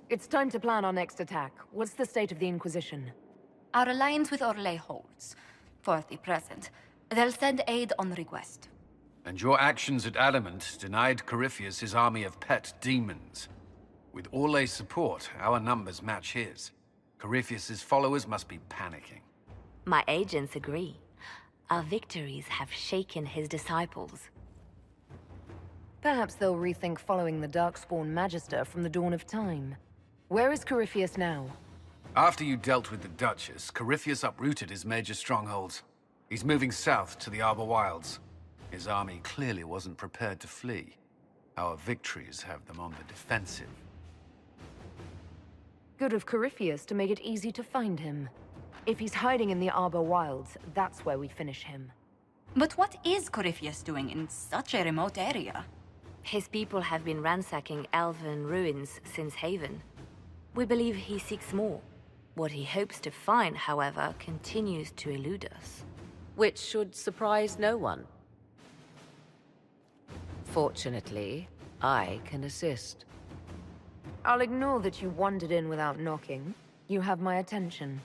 It's time to plan our next attack. What's the state of the Inquisition? Our alliance with Orlais holds. For the present. They'll send aid on request. And your actions at Adamant denied Corypheus his army of pet demons. With Orlais' support, our numbers match his. Corypheus' followers must be panicking. My agents agree. Our victories have shaken his disciples. Perhaps they'll rethink following the Darkspawn Magister from the dawn of time. Where is Corypheus now? After you dealt with the Duchess, Corypheus uprooted his major strongholds. He's moving south to the Arbor Wilds. His army clearly wasn't prepared to flee. Our victories have them on the defensive. Good of Corypheus to make it easy to find him. If he's hiding in the Arbor Wilds, that's where we finish him. But what is Corypheus doing in such a remote area? His people have been ransacking elven ruins since Haven. We believe he seeks more. What he hopes to find, however, continues to elude us. Which should surprise no one. Fortunately, I can assist. I'll ignore that you wandered in without knocking. You have my attention.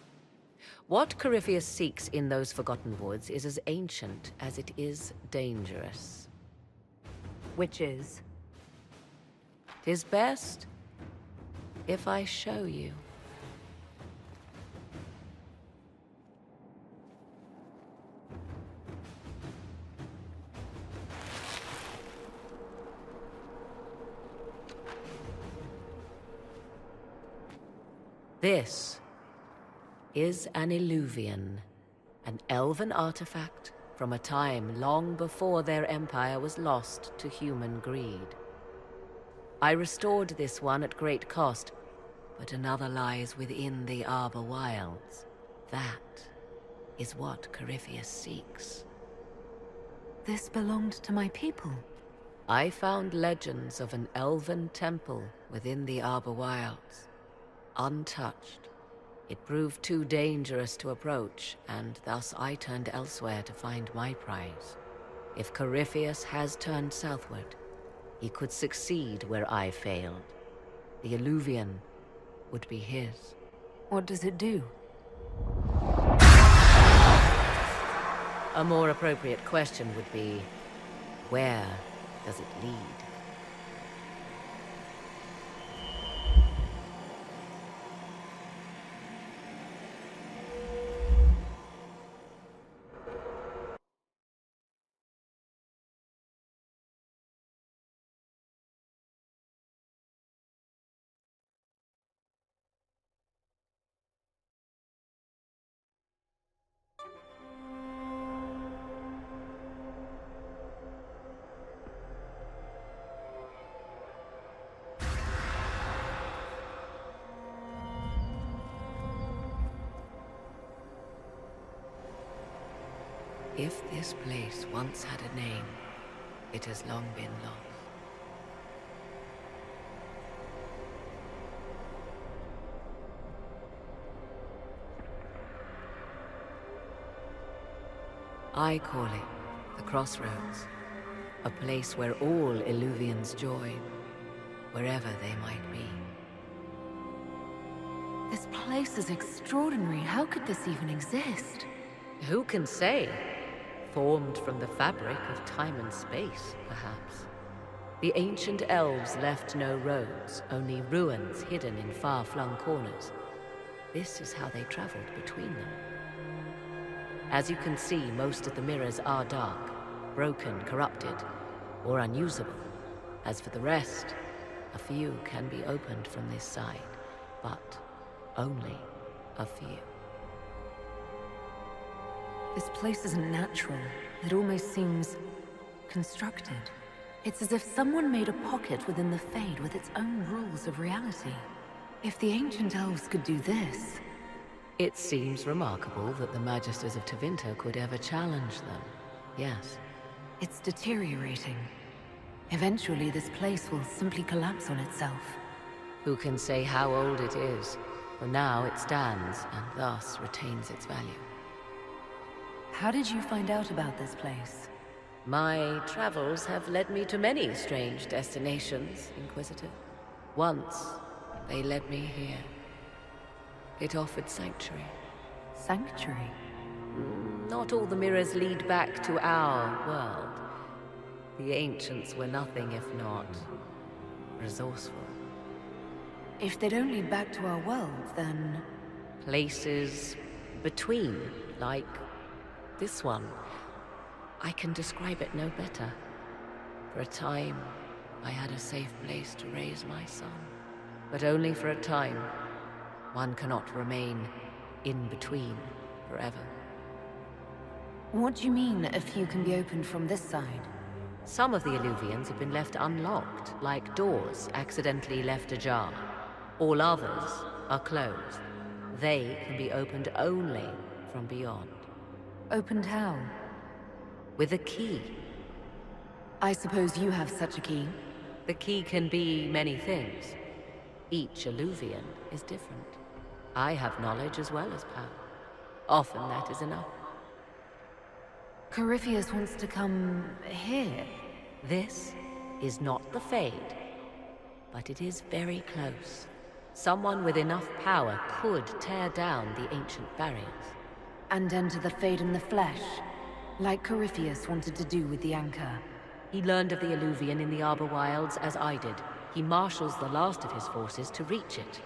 What Corypheus seeks in those Forgotten Woods is as ancient as it is dangerous. Which is? 'Tis best if I show you. This is an Illuvian, an elven artifact from a time long before their empire was lost to human greed. I restored this one at great cost, but another lies within the Arbor Wilds. That is what Corypheus seeks. This belonged to my people. I found legends of an elven temple within the Arbor Wilds. Untouched. It proved too dangerous to approach, and thus I turned elsewhere to find my prize. If Corypheus has turned southward, he could succeed where I failed. The Illuvian would be his. What does it do? A more appropriate question would be, where does it lead? If this place once had a name, it has long been lost. I call it the Crossroads, a place where all Illuvians join, wherever they might be. This place is extraordinary. How could this even exist? Who can say? Formed from the fabric of time and space, perhaps. The ancient elves left no roads, only ruins hidden in far-flung corners. This is how they traveled between them. As you can see, most of the mirrors are dark, broken, corrupted, or unusable. As for the rest, a few can be opened from this side, but only a few. This place isn't natural. It almost seems constructed. It's as if someone made a pocket within the Fade with its own rules of reality. If the ancient elves could do this... It seems remarkable that the Magisters of Tevinter could ever challenge them. Yes. It's deteriorating. Eventually, this place will simply collapse on itself. Who can say how old it is? For now it stands, and thus retains its value. How did you find out about this place? My travels have led me to many strange destinations, Inquisitor. Once, They led me here. It offered sanctuary. Sanctuary? Not all the mirrors lead back to our world. The ancients were nothing if not resourceful. If they don't lead back to our world, then... Places between, like this one. I can describe it no better. For a time, I had a safe place to raise my son. But only for a time. One cannot remain in between forever. What do you mean, a few can be opened from this side? Some of the Illuvians have been left unlocked, like doors accidentally left ajar. All others are closed. They can be opened only from beyond. Opened how? With a key. I suppose you have such a key. The key can be many things. Each Illuvian is different. I have knowledge as well as power. Often that is enough. Corypheus wants to come here. This is not the Fade, but it is very close. Someone with enough power could tear down the ancient barriers. And enter the Fade in the flesh, like Corypheus wanted to do with the Anchor. He learned of the Illuvian in the Arbor Wilds as I did. He marshals the last of his forces to reach it.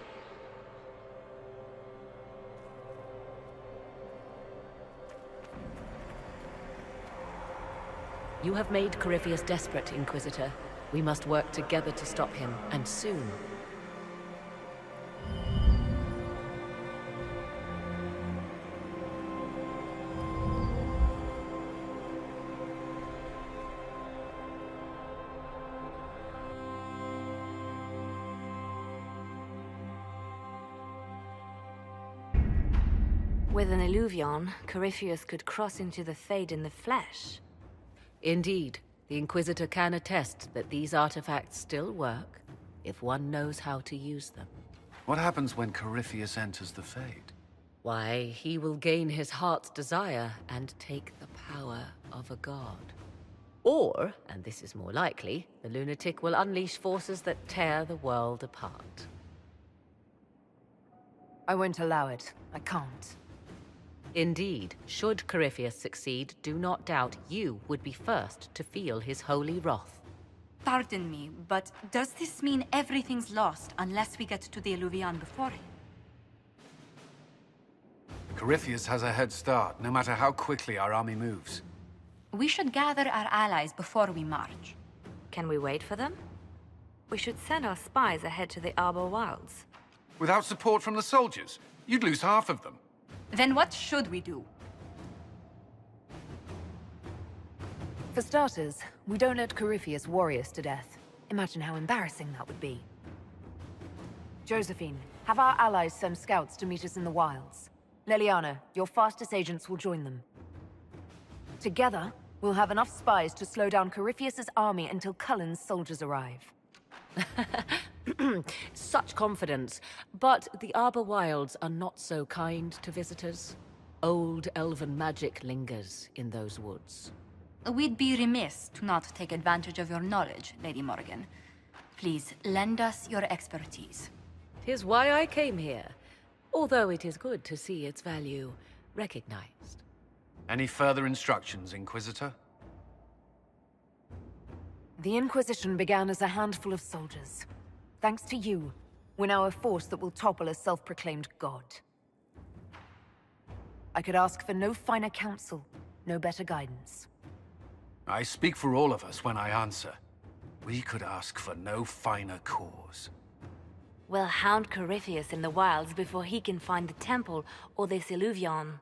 You have made Corypheus desperate, Inquisitor. We must work together to stop him, and soon. With an Illuvion, Corypheus could cross into the Fade in the flesh. Indeed, the Inquisitor can attest that these artifacts still work, if one knows how to use them. What happens when Corypheus enters the Fade? Why, he will gain his heart's desire and take the power of a god. Or, and this is more likely, the lunatic will unleash forces that tear the world apart. I won't allow it. I can't. Indeed, should Corypheus succeed, do not doubt you would be first to feel his holy wrath. Pardon me, but does this mean everything's lost unless we get to the Illuvian before him? Corypheus has a head start, no matter how quickly our army moves. We should gather our allies before we march. Can we wait for them? We should send our spies ahead to the Arbor Wilds. Without support from the soldiers, you'd lose half of them. Then what should we do? For starters, we don't let Corypheus worry us to death. Imagine how embarrassing that would be. Josephine, have our allies send scouts to meet us in the wilds. Leliana, your fastest agents will join them. Together, we'll have enough spies to slow down Corypheus's army until Cullen's soldiers arrive. Such confidence. But the Arbor Wilds are not so kind to visitors. Old elven magic lingers in those woods. We'd be remiss to not take advantage of your knowledge, Lady Morgan. Please, lend us your expertise. 'Tis why I came here, although it is good to see its value recognized. Any further instructions, Inquisitor? The Inquisition began as a handful of soldiers. Thanks to you, we're now a force that will topple a self-proclaimed god. I could ask for no finer counsel, no better guidance. I speak for all of us when I answer. We could ask for no finer cause. We'll hound Corypheus in the wilds before he can find the temple or this Illuvion.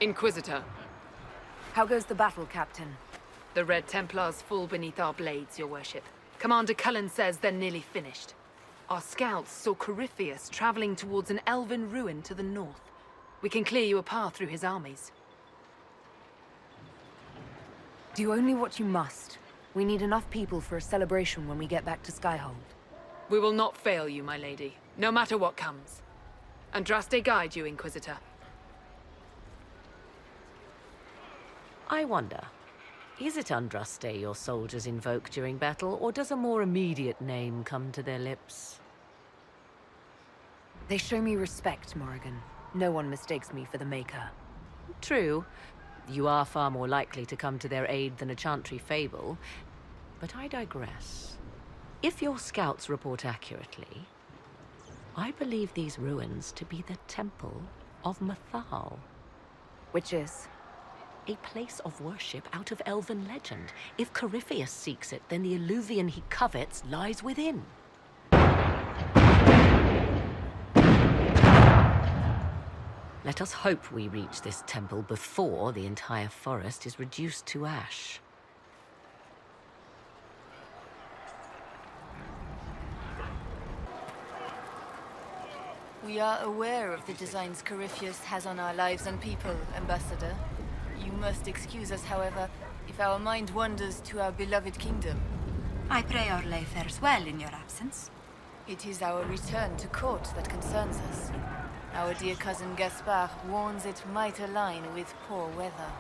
Inquisitor, How goes the battle, Captain? the Red Templars fall beneath our blades, your worship. Commander Cullen says they're nearly finished. Our scouts saw Corypheus traveling towards an elven ruin to the north. We can clear you a path through his armies. Do only what you must. We need enough people for a celebration when we get back to Skyhold. We will not fail you, my lady, no matter what comes. Andraste guide you, Inquisitor. I wonder, is it Andraste your soldiers invoke during battle, or does a more immediate name come to their lips? They show me respect, Morrigan. No one mistakes me for the Maker. True. You are far more likely to come to their aid than a chantry fable, but I digress. If your scouts report accurately, I believe these ruins to be the Temple of Mathal. Which is? A place of worship out of elven legend. If Corypheus seeks it, then the alluvion he covets lies within. Let us hope we reach this temple before the entire forest is reduced to ash. We are aware of the designs Corypheus has on our lives and people, Ambassador. You must excuse us, however, if our mind wanders to our beloved kingdom. I pray our lay fares well in your absence. It is our return to court that concerns us. Our dear cousin Gaspard warns it might align with poor weather.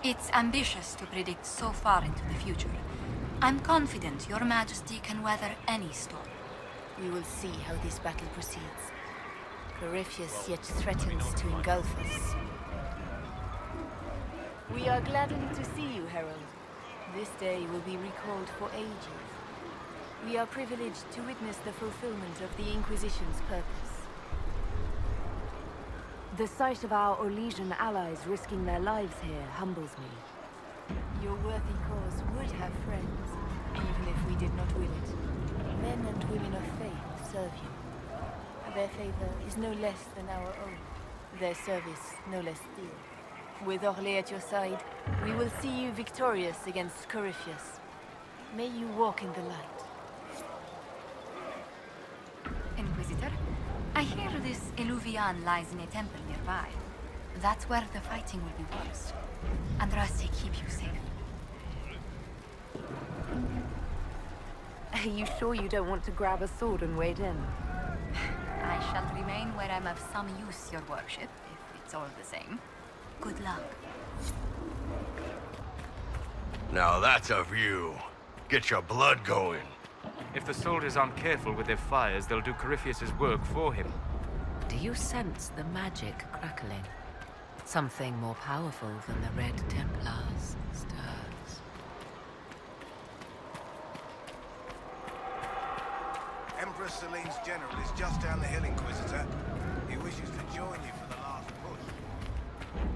It's ambitious to predict so far into the future. I'm confident your majesty can weather any storm. We will see how this battle proceeds. Corypheus yet threatens to engulf us. We are gladdened to see you, Herald. This day will be recalled for ages. We are privileged to witness the fulfillment of the Inquisition's purpose. The sight of our Orlesian allies risking their lives here humbles me. Your worthy cause would have friends, even if we did not will it. Men and women of faith serve you. Their favor is no less than our own. Their service no less dear. With Orlais at your side, we will see you victorious against Corypheus. May you walk in the light. Inquisitor, I hear this Eluvian lies in a temple nearby. That's where the fighting will be worst. Andraste keep you safe. Are you sure you don't want to grab a sword and wade in? I shall remain where I'm of some use, your worship, if it's all the same. Good luck. Now that's a view. Get your blood going. If the soldiers aren't careful with their fires, they'll do Corypheus's work for him. Do you sense the magic crackling? Something more powerful than the Red Templars stirs. Empress Celine's general is just down the hill, Inquisitor. He wishes to join you for the last push.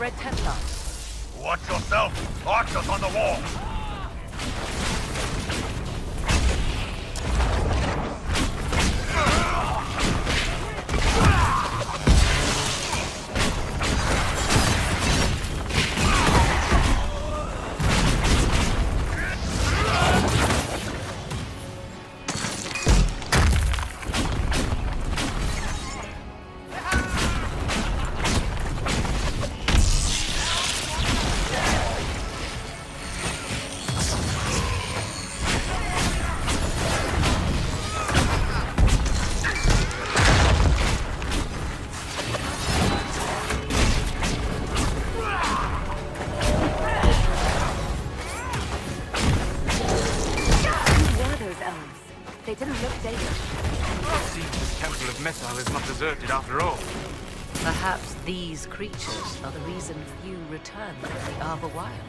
Red Templar. Watch yourself! Archers on the wall! They didn't look dangerous. Seems this temple of Methil is not deserted after all. Perhaps these creatures are the reason few return from the Arbor Wilds.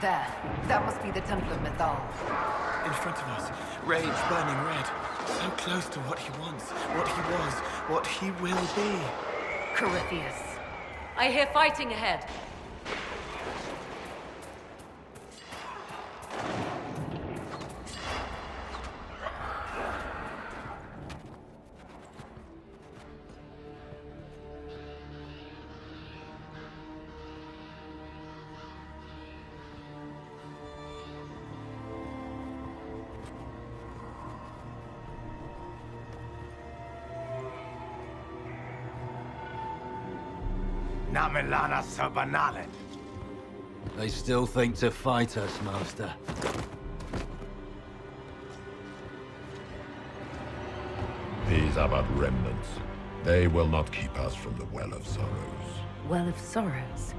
There. That must be the Temple of Methal. In front of us, rage burning red. So close to what he wants, what he was, what he will be. Corypheus. I hear fighting ahead. Namilana Sabanalet. They still think to fight us, Master. These are but remnants. They will not keep us from the Well of Sorrows. Well of Sorrows.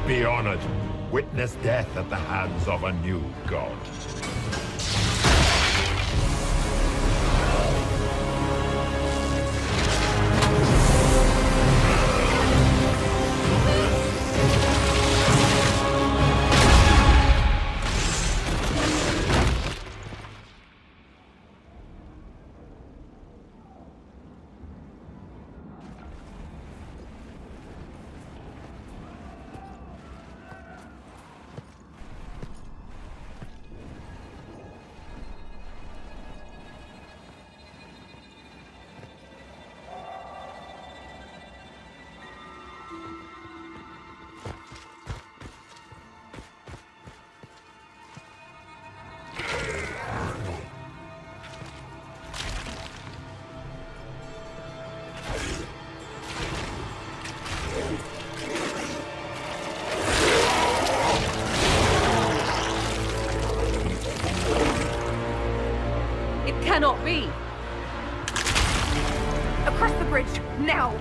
Be honored. Witness death at the hands of a new god. cannot be! Across the bridge, now!